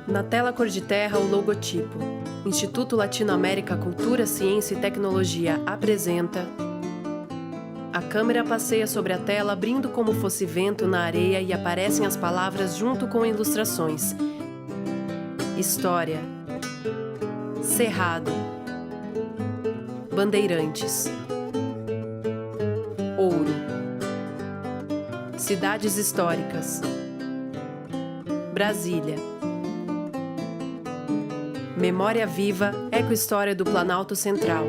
Na tela cor de terra, o logotipo. Instituto Latino-América Cultura, Ciência e Tecnologia apresenta... A câmera passeia sobre a tela, abrindo como fosse vento na areia e aparecem as palavras junto com ilustrações. História. Cerrado. Bandeirantes. Ouro. Cidades históricas. Brasília. Memória viva, ecohistória do Planalto Central.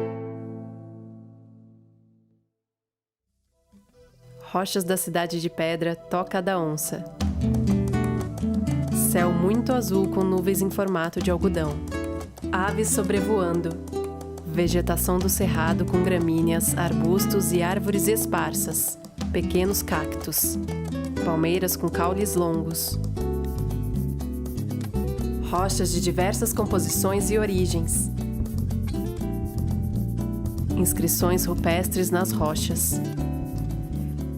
Rochas da Cidade de Pedra, Toca da Onça. Céu muito azul com nuvens em formato de algodão. Aves sobrevoando. Vegetação do cerrado com gramíneas, arbustos e árvores esparsas. Pequenos cactos. Palmeiras com caules longos. Rochas de diversas composições e origens. Inscrições rupestres nas rochas.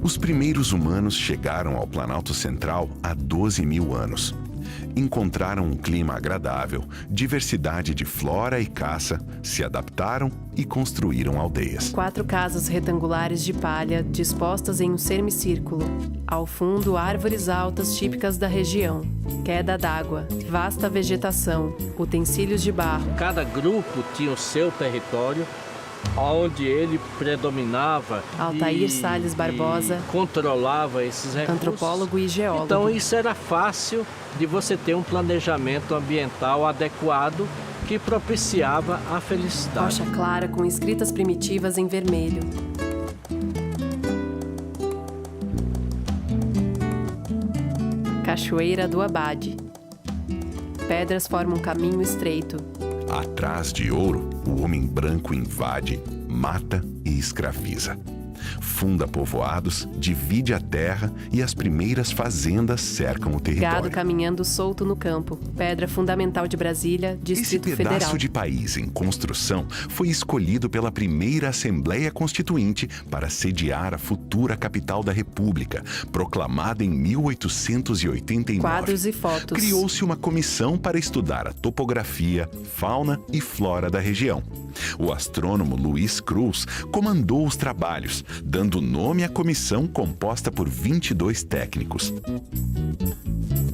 Os primeiros humanos chegaram ao Planalto Central há 12 mil anos. Encontraram um clima agradável, diversidade de flora e caça, se adaptaram e construíram aldeias. 4 casas retangulares de palha dispostas em um semicírculo. Ao fundo, árvores altas típicas da região. Queda d'água, vasta vegetação, utensílios de barro. Cada grupo tinha o seu território, onde ele predominava. Altair Salles Barbosa, e controlava esses recursos. Antropólogo e geólogo. Então isso era fácil de você ter um planejamento ambiental adequado que propiciava a felicidade. Rocha clara com escritas primitivas em vermelho. Cachoeira do Abade. Pedras formam um caminho estreito. Atrás de ouro, o homem branco invade, mata e escraviza. Funda povoados, divide a terra e as primeiras fazendas cercam o território. Gado caminhando solto no campo. Pedra fundamental de Brasília, Distrito Esse pedaço Federal. de país em construção foi escolhido pela primeira Assembleia Constituinte para sediar a futura capital da República, proclamada em 1889. Quadros e fotos. Criou-se uma comissão para estudar a topografia, fauna e flora da região. O astrônomo Luiz Cruz comandou os trabalhos, dando nome à comissão composta por 22 técnicos.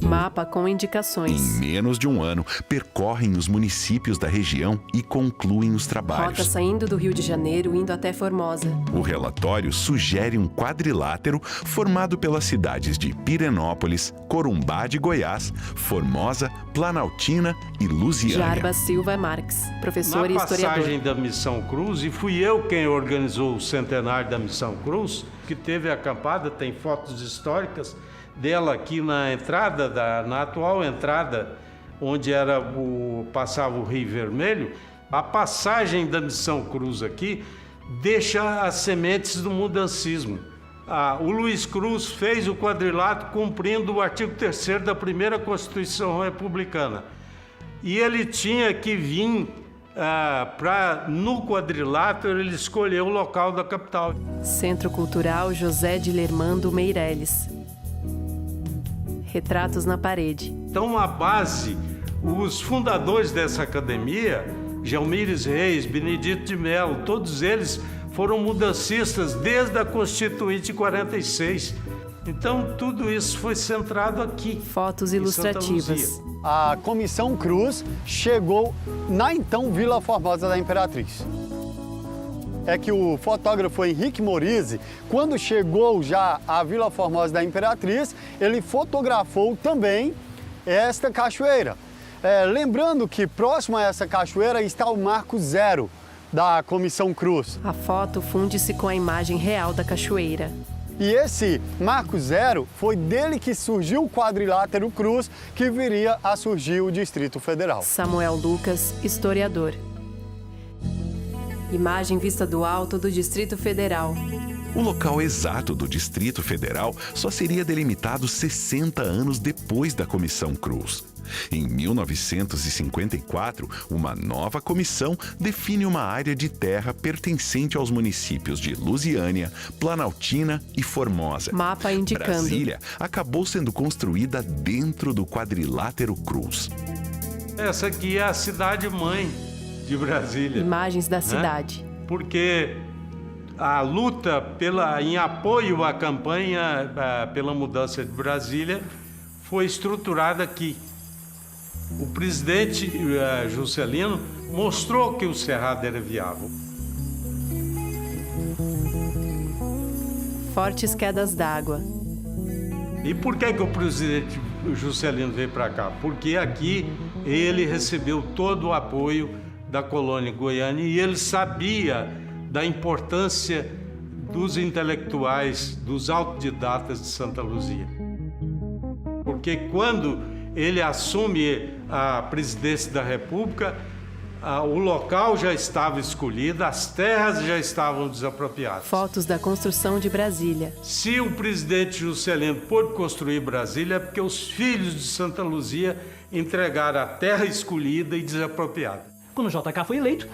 Mapa com Em indicações. menos de um ano, percorrem os municípios da região e concluem os Rota trabalhos. saindo do Rio de Janeiro, indo até Formosa. O relatório sugere um quadrilátero formado pelas cidades de Pirenópolis, Corumbá de Goiás, Formosa, Planaltina e Lusiânia. Jarbas Silva Marques, professor Na e historiador. passagem da Missão Cruz, e fui eu quem organizou o centenário da Missão Cruz, que teve acampada, tem fotos históricas dela aqui na entrada, na atual entrada, onde passava o Rio Vermelho. A passagem da Missão Cruz aqui deixa as sementes do mudancismo. O Luiz Cruz fez o quadrilátero cumprindo o artigo 3º da primeira Constituição Republicana. E ele tinha que vir no quadrilátero, ele escolheu o local da capital. Centro Cultural José de Lermando Meireles. Retratos na parede. Então, a base, os fundadores dessa academia, Gelmires Reis, Benedito de Mello, todos eles foram mudancistas desde a Constituinte de 46. Então, tudo isso foi centrado aqui. Fotos em Santa ilustrativas. Luzia. A Comissão Cruz chegou na então Vila Formosa da Imperatriz. É que o fotógrafo Henrique Morizzi, quando chegou já à Vila Formosa da Imperatriz, ele fotografou também esta cachoeira. Lembrando que próximo a essa cachoeira está o Marco Zero da Comissão Cruz. A foto funde-se com a imagem real da cachoeira. E esse Marco Zero foi dele que surgiu o quadrilátero Cruz, que viria a surgir o Distrito Federal. Samuel Lucas, historiador. Imagem vista do alto do Distrito Federal. O local exato do Distrito Federal só seria delimitado 60 anos depois da Comissão Cruz. Em 1954, uma nova comissão define uma área de terra pertencente aos municípios de Lusiânia, Planaltina e Formosa. Mapa indicando. Brasília acabou sendo construída dentro do quadrilátero Cruz. Essa aqui é a cidade-mãe de Brasília. Imagens da cidade. Porque a luta em apoio à campanha pela mudança de Brasília foi estruturada aqui. O presidente Juscelino mostrou que o Cerrado era viável. Fortes quedas d'água. E por que o presidente Juscelino veio para cá? Porque aqui ele recebeu todo o apoio da colônia goiana e ele sabia da importância dos intelectuais, dos autodidatas de Santa Luzia. Porque quando ele assume a presidência da República, o local já estava escolhido, as terras já estavam desapropriadas. Fotos da construção de Brasília. Se o presidente Juscelino pôde construir Brasília, é porque os filhos de Santa Luzia entregaram a terra escolhida e desapropriada. Quando o JK foi eleito,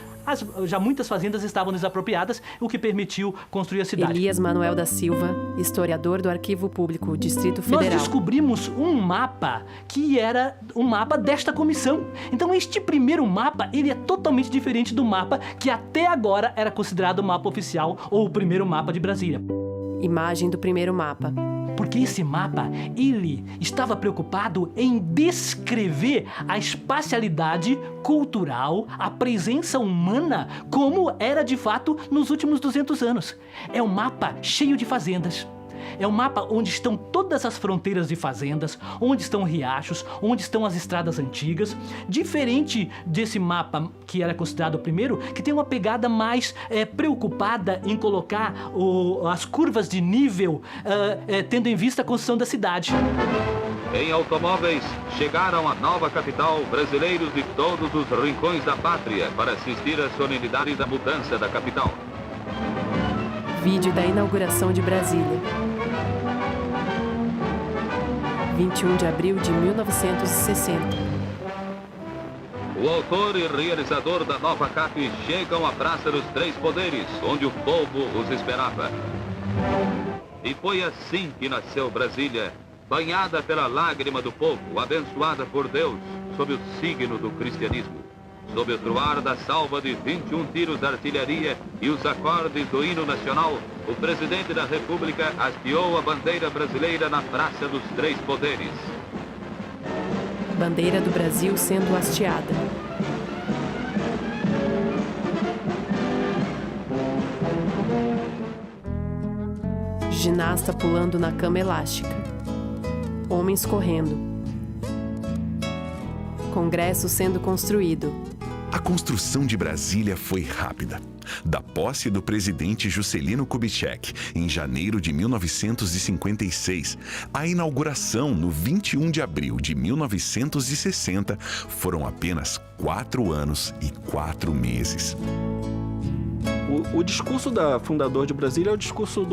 já muitas fazendas estavam desapropriadas, o que permitiu construir a cidade. Elias Manuel da Silva, historiador do Arquivo Público, Distrito Federal. Nós descobrimos um mapa que era um mapa desta comissão. Então este primeiro mapa, ele é totalmente diferente do mapa que até agora era considerado o mapa oficial ou o primeiro mapa de Brasília. Imagem do primeiro mapa. Porque esse mapa, ele estava preocupado em descrever a espacialidade cultural, a presença humana, como era de fato nos últimos 200 anos. É um mapa cheio de fazendas. É um mapa onde estão todas as fronteiras de fazendas, onde estão riachos, onde estão as estradas antigas. Diferente desse mapa que era considerado o primeiro, que tem uma pegada mais preocupada em colocar as curvas de nível, tendo em vista a construção da cidade. Em automóveis, chegaram à nova capital brasileiros de todos os rincões da pátria para assistir à solenidade da mudança da capital. Vídeo da inauguração de Brasília. 21 de abril de 1960. O autor e realizador da nova CAP chegam à Praça dos Três Poderes, onde o povo os esperava. E foi assim que nasceu Brasília, banhada pela lágrima do povo, abençoada por Deus, sob o signo do cristianismo. Sob o troar da salva de 21 tiros de artilharia e os acordes do hino nacional, o presidente da República hasteou a bandeira brasileira na Praça dos Três Poderes. Bandeira do Brasil sendo hasteada. Ginasta pulando na cama elástica. Homens correndo. Congresso sendo construído. A construção de Brasília foi rápida. Da posse do presidente Juscelino Kubitschek, em janeiro de 1956, à inauguração no 21 de abril de 1960, foram apenas 4 anos e 4 meses. O discurso da fundador de Brasília é o discurso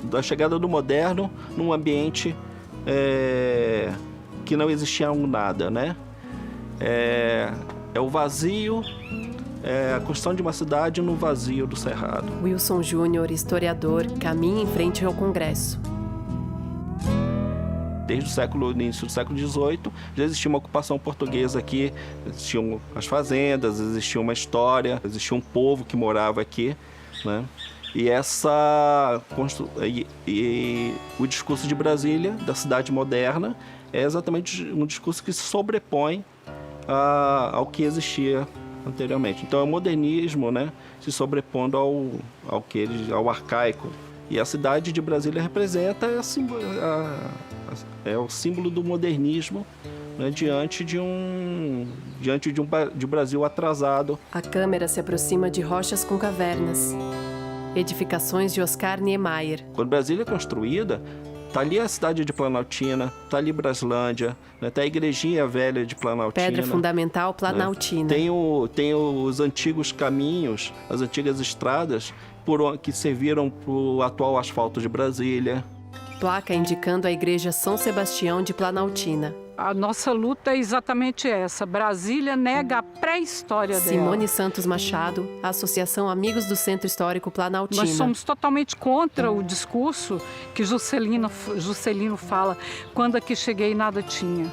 da chegada do moderno num ambiente que não existia nada, né? É o vazio, a construção de uma cidade no vazio do Cerrado. Wilson Júnior, historiador, caminha em frente ao Congresso. Desde o início do século XVIII, já existia uma ocupação portuguesa aqui, existiam as fazendas, existia uma história, existia um povo que morava aqui, né? E o discurso de Brasília, da cidade moderna, é exatamente um discurso que se sobrepõe ao que existia anteriormente. Então é o modernismo, né, se sobrepondo ao arcaico. E a cidade de Brasília representa o símbolo do modernismo, né, diante de um Brasil atrasado. A câmera se aproxima de rochas com cavernas. Edificações de Oscar Niemeyer. Quando Brasília é construída, tá ali a cidade de Planaltina, tá ali Braslândia, né, tá a igrejinha velha de Planaltina. Pedra fundamental Planaltina. Né? Tem os antigos caminhos, as antigas estradas que serviram para o atual asfalto de Brasília. Placa indicando a igreja São Sebastião de Planaltina. A nossa luta é exatamente essa. Brasília nega a pré-história dela. Simone Santos Machado, Associação Amigos do Centro Histórico Planaltina. Nós somos totalmente contra o discurso que Juscelino fala, quando aqui cheguei nada tinha.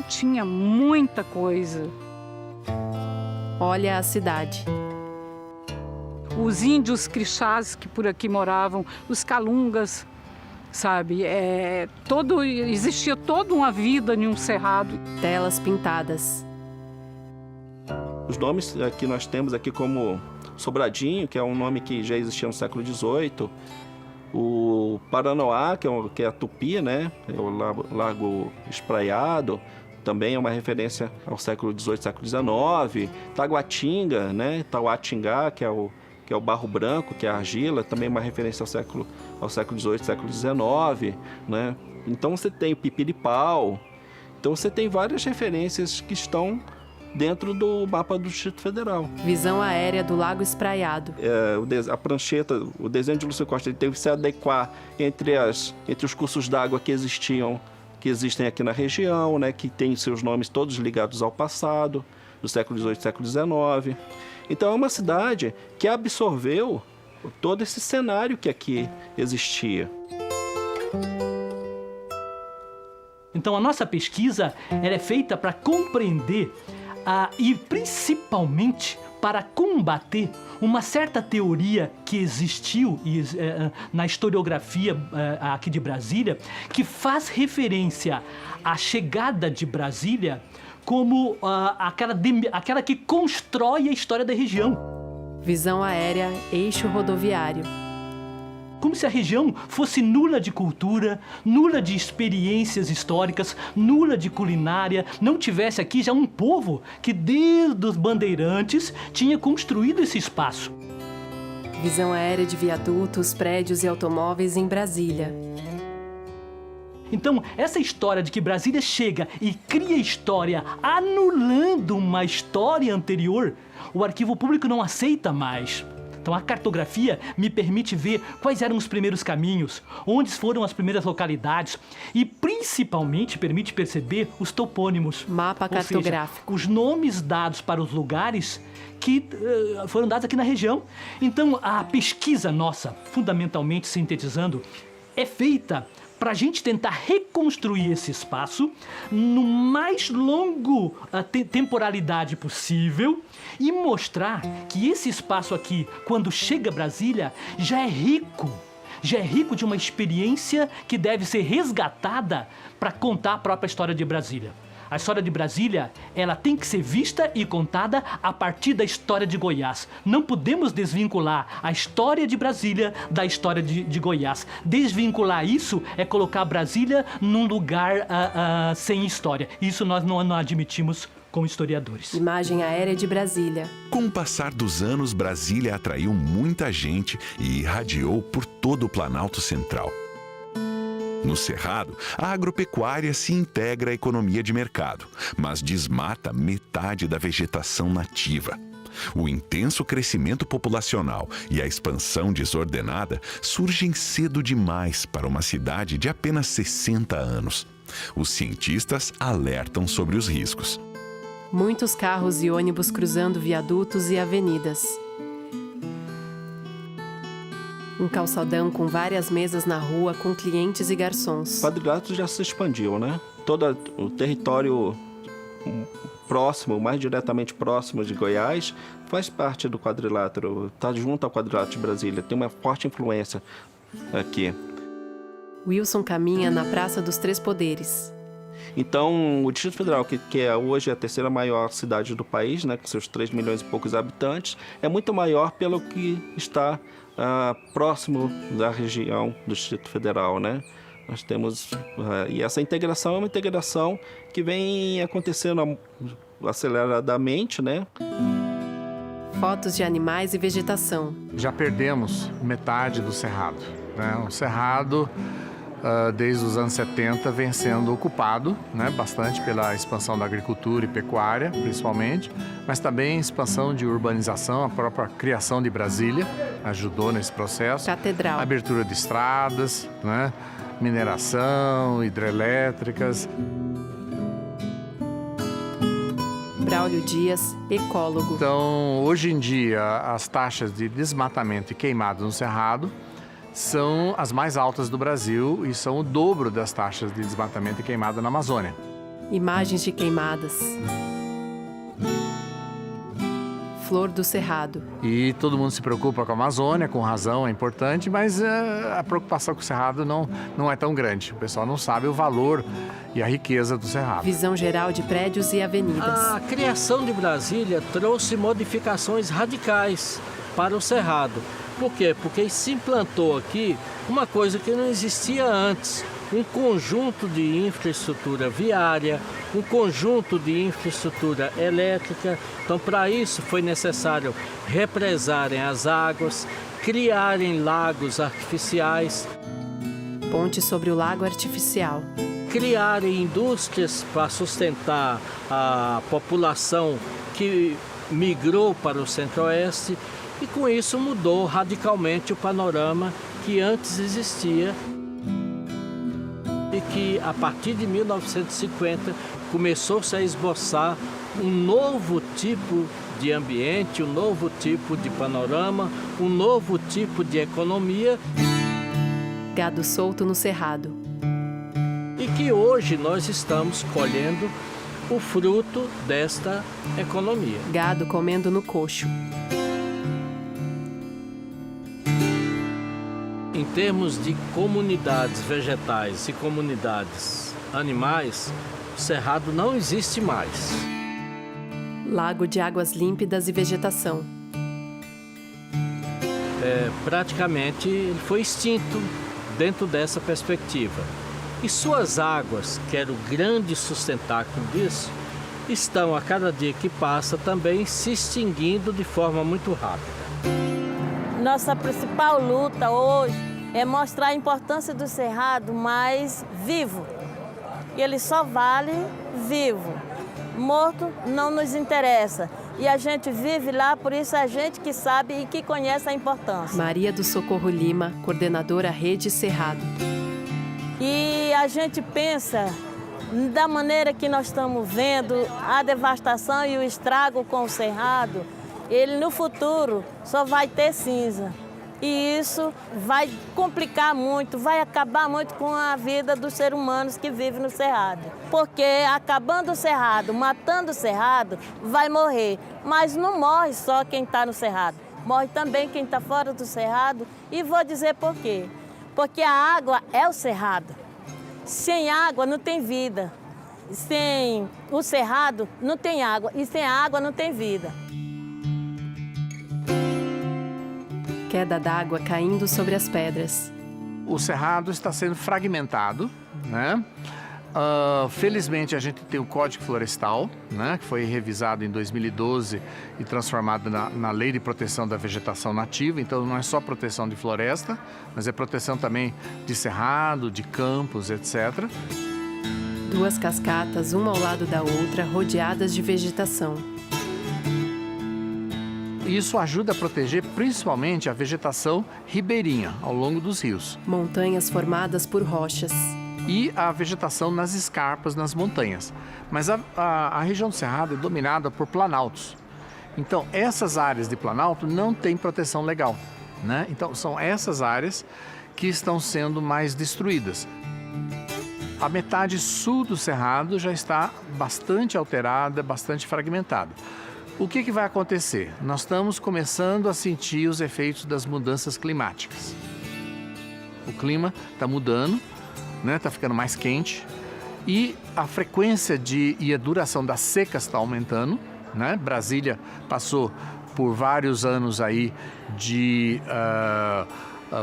Tinha muita coisa. Olha a cidade. Os índios crixás que por aqui moravam, os calungas, sabe? Existia toda uma vida em um cerrado. Telas pintadas. Os nomes que nós temos aqui como Sobradinho, que é um nome que já existia no século XVIII. O Paranoá, que é a Tupi, né? É o Lago Espraiado, também é uma referência ao século XVIII, século XIX. Taguatinga, né? Tauatingá, que é o barro branco, que é a argila, também é uma referência ao século XVIII, século XIX, né? Então você tem o Pipiripau. Então você tem várias referências que estão dentro do mapa do Distrito Federal. Visão aérea do Lago Espraiado. A prancheta, o desenho de Lúcio Costa, ele teve que se adequar entre os cursos d'água que existem aqui na região, né, que têm seus nomes todos ligados ao passado, do século XVIII, século XIX. Então é uma cidade que absorveu todo esse cenário que aqui existia. Então a nossa pesquisa ela é feita para compreender e principalmente para combater uma certa teoria que existiu na historiografia aqui de Brasília, que faz referência à chegada de Brasília como aquela que constrói a história da região. Visão aérea, eixo rodoviário. Como se a região fosse nula de cultura, nula de experiências históricas, nula de culinária, não tivesse aqui já um povo que desde os bandeirantes tinha construído esse espaço. Visão aérea de viadutos, prédios e automóveis em Brasília. Então, essa história de que Brasília chega e cria história anulando uma história anterior, o arquivo público não aceita mais. Então, a cartografia me permite ver quais eram os primeiros caminhos, onde foram as primeiras localidades e, principalmente, permite perceber os topônimos. Mapa cartográfico. Os nomes dados para os lugares que foram dados aqui na região. Então, a pesquisa nossa, fundamentalmente sintetizando, é feita para a gente tentar reconstruir esse espaço no mais longo temporalidade possível e mostrar que esse espaço aqui, quando chega a Brasília, já é rico de uma experiência que deve ser resgatada para contar a própria história de Brasília. A história de Brasília, ela tem que ser vista e contada a partir da história de Goiás. Não podemos desvincular a história de Brasília da história de Goiás. Desvincular isso é colocar Brasília num lugar sem história. Isso nós não admitimos como historiadores. Imagem aérea de Brasília. Com o passar dos anos, Brasília atraiu muita gente e irradiou por todo o Planalto Central. No Cerrado, a agropecuária se integra à economia de mercado, mas desmata metade da vegetação nativa. O intenso crescimento populacional e a expansão desordenada surgem cedo demais para uma cidade de apenas 60 anos. Os cientistas alertam sobre os riscos. Muitos carros e ônibus cruzando viadutos e avenidas. Um calçadão com várias mesas na rua com clientes e garçons. O quadrilátero já se expandiu, né? Todo o território próximo, mais diretamente próximo de Goiás, faz parte do quadrilátero, está junto ao quadrilátero de Brasília, tem uma forte influência aqui. Wilson caminha na Praça dos Três Poderes. Então, o Distrito Federal, que é hoje a terceira maior cidade do país, né, com seus 3 milhões e poucos habitantes, é muito maior pelo que está próximo da região do Distrito Federal, né? Nós temos... e essa integração é uma integração que vem acontecendo aceleradamente, né? Fotos de animais e vegetação. Já perdemos metade do Cerrado, né? O Cerrado, desde os anos 70, vem sendo ocupado, né, bastante pela expansão da agricultura e pecuária, principalmente, mas também expansão de urbanização, a própria criação de Brasília ajudou nesse processo. Catedral. Abertura de estradas, né, mineração, hidrelétricas. Braulio Dias, ecólogo. Então, hoje em dia, as taxas de desmatamento e queimado no Cerrado são as mais altas do Brasil e são o dobro das taxas de desmatamento e queimada na Amazônia. Imagens de queimadas. Flor do Cerrado. E todo mundo se preocupa com a Amazônia, com razão, é importante, mas a preocupação com o Cerrado não é tão grande. O pessoal não sabe o valor e a riqueza do Cerrado. Visão geral de prédios e avenidas. A criação de Brasília trouxe modificações radicais para o Cerrado. Por quê? Porque se implantou aqui uma coisa que não existia antes. Um conjunto de infraestrutura viária, um conjunto de infraestrutura elétrica. Então, para isso, foi necessário represarem as águas, criarem lagos artificiais. Ponte sobre o lago artificial. Criarem indústrias para sustentar a população que migrou para o centro-oeste. E com isso mudou radicalmente o panorama que antes existia. E que, a partir de 1950, começou-se a esboçar um novo tipo de ambiente, um novo tipo de panorama, um novo tipo de economia. Gado solto no Cerrado. E que hoje nós estamos colhendo o fruto desta economia. Gado comendo no coxo. Em termos de comunidades vegetais e comunidades animais, o Cerrado não existe mais. Lago de águas límpidas e vegetação. Praticamente ele foi extinto dentro dessa perspectiva. E suas águas, que era o grande sustentáculo disso, estão a cada dia que passa também se extinguindo de forma muito rápida. Nossa principal luta hoje é mostrar a importância do Cerrado mais vivo. E ele só vale vivo. Morto não nos interessa. E a gente vive lá, por isso é a gente que sabe e que conhece a importância. Maria do Socorro Lima, coordenadora Rede Cerrado. E a gente pensa da maneira que nós estamos vendo a devastação e o estrago com o Cerrado, ele no futuro só vai ter cinza. E isso vai complicar muito, vai acabar muito com a vida dos seres humanos que vivem no Cerrado. Porque acabando o Cerrado, matando o Cerrado, vai morrer. Mas não morre só quem está no Cerrado, morre também quem está fora do Cerrado. E vou dizer por quê. Porque a água é o Cerrado. Sem água não tem vida. Sem o Cerrado não tem água. E sem a água não tem vida. Queda d'água caindo sobre as pedras. O Cerrado está sendo fragmentado, né? Felizmente a gente tem o Código Florestal, né, que foi revisado em 2012 e transformado na Lei de Proteção da Vegetação Nativa. Então não é só proteção de floresta, mas é proteção também de cerrado, de campos, etc. Duas cascatas, uma ao lado da outra, rodeadas de vegetação. Isso ajuda a proteger principalmente a vegetação ribeirinha ao longo dos rios. Montanhas formadas por rochas. E a vegetação nas escarpas, nas montanhas. Mas a região do Cerrado é dominada por planaltos. Então, essas áreas de planalto não têm proteção legal, né? Então, são essas áreas que estão sendo mais destruídas. A metade sul do Cerrado já está bastante alterada, bastante fragmentada. O que vai acontecer? Nós estamos começando a sentir os efeitos das mudanças climáticas. O clima está mudando, né? Está ficando mais quente e a frequência e a duração das secas está aumentando, né? Brasília passou por vários anos aí de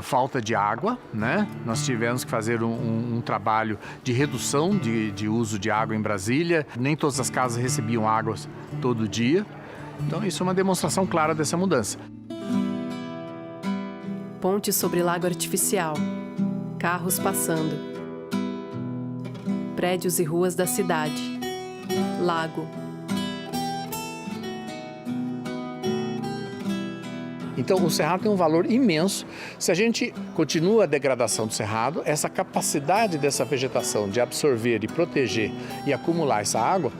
falta de água, né? Nós tivemos que fazer um trabalho de redução de uso de água em Brasília. Nem todas as casas recebiam água todo dia. Então isso é uma demonstração clara dessa mudança. Ponte sobre lago artificial. Carros passando. Prédios e ruas da cidade. Lago. Então o Cerrado tem um valor imenso. Se a gente continua a degradação do Cerrado, essa capacidade dessa vegetação de absorver e proteger e acumular essa água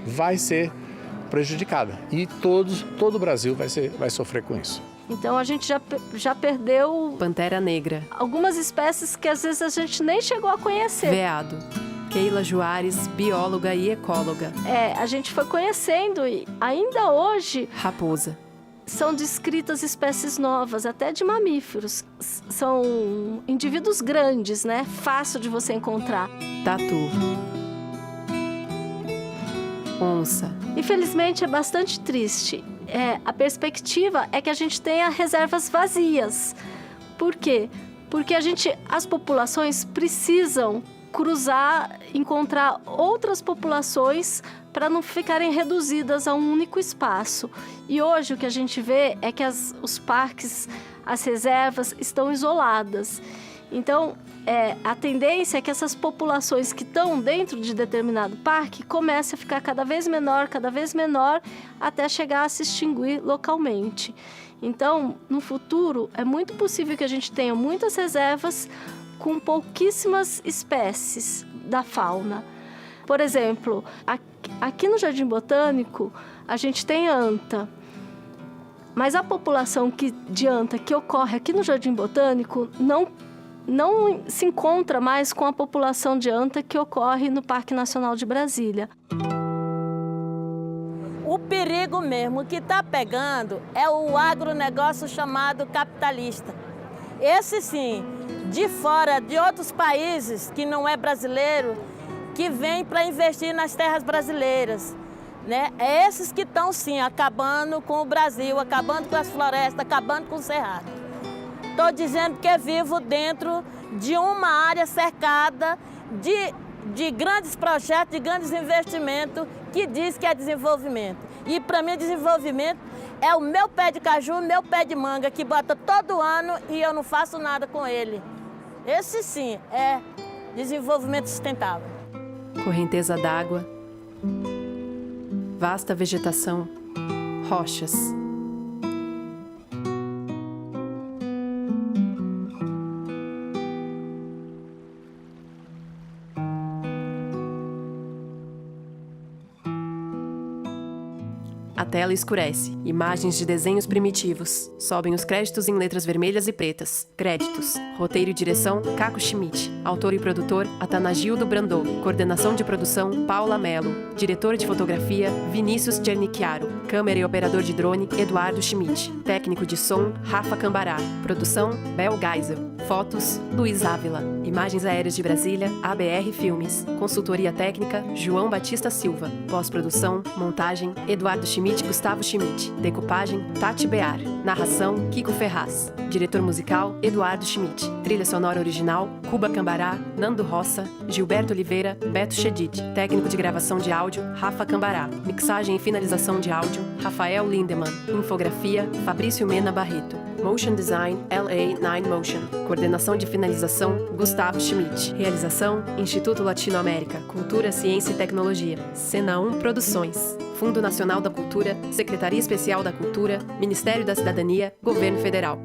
vai ser prejudicada. E todo o Brasil vai sofrer com isso. Então a gente já perdeu... Pantera negra. Algumas espécies que às vezes a gente nem chegou a conhecer. Veado. Keila Juarez, bióloga e ecóloga. A gente foi conhecendo e ainda hoje Raposa. são descritas espécies novas, até de mamíferos. São indivíduos grandes, né? Fácil de você encontrar. Tatu. Onça. Infelizmente é bastante triste. A perspectiva é que a gente tenha reservas vazias. Por quê? Porque as populações precisam cruzar, encontrar outras populações para não ficarem reduzidas a um único espaço. E hoje o que a gente vê é que os parques, as reservas estão isoladas. Então, a tendência é que essas populações que estão dentro de determinado parque comecem a ficar cada vez menor, até chegar a se extinguir localmente. Então, no futuro, é muito possível que a gente tenha muitas reservas com pouquíssimas espécies da fauna. Por exemplo, aqui no Jardim Botânico, a gente tem anta. Mas a população de anta que ocorre aqui no Jardim Botânico não se encontra mais com a população de anta que ocorre no Parque Nacional de Brasília. O perigo mesmo que está pegando é o agronegócio chamado capitalista. Esse sim, de fora, de outros países que não é brasileiro, que vem para investir nas terras brasileiras, né? É esses que estão sim acabando com o Brasil, acabando com as florestas, acabando com o cerrado. Estou dizendo que vivo dentro de uma área cercada de grandes projetos, de grandes investimentos, que diz que é desenvolvimento. E para mim desenvolvimento é o meu pé de caju, o meu pé de manga, que bota todo ano e eu não faço nada com ele. Esse sim é desenvolvimento sustentável. Correnteza d'água. Vasta vegetação. Rochas. A tela escurece. Imagens de desenhos primitivos. Sobem os créditos em letras vermelhas e pretas. Créditos. Roteiro e direção, Caco Schmidt. Autor e produtor, Atanagildo Brandô. Coordenação de produção, Paula Mello. Diretor de fotografia, Vinícius Cernicchiaro. Câmera e operador de drone, Eduardo Schmidt. Técnico de som, Rafa Cambará. Produção, Bel Geisel. Fotos, Luiz Ávila. Imagens aéreas de Brasília, ABR Filmes. Consultoria técnica, João Batista Silva. Pós-produção, montagem, Eduardo Schmidt e Gustavo Schmidt. Decupagem, Tati Bear. Narração, Kiko Ferraz. Diretor musical, Eduardo Schmidt. Trilha sonora original, Cuba Cambará, Nando Roça, Gilberto Oliveira, Beto Chedid. Técnico de gravação de áudio, Rafa Cambará. Mixagem e finalização de áudio, Rafael Lindemann. Infografia, Fabrício Mena Barreto. Motion Design, LA9 Motion. Coordenação de finalização, Gustavo Schmidt. Realização, Instituto Latino-América, Cultura, Ciência e Tecnologia. Cena 1 Produções. Fundo Nacional da Cultura, Secretaria Especial da Cultura, Ministério da Cidadania, Governo Federal.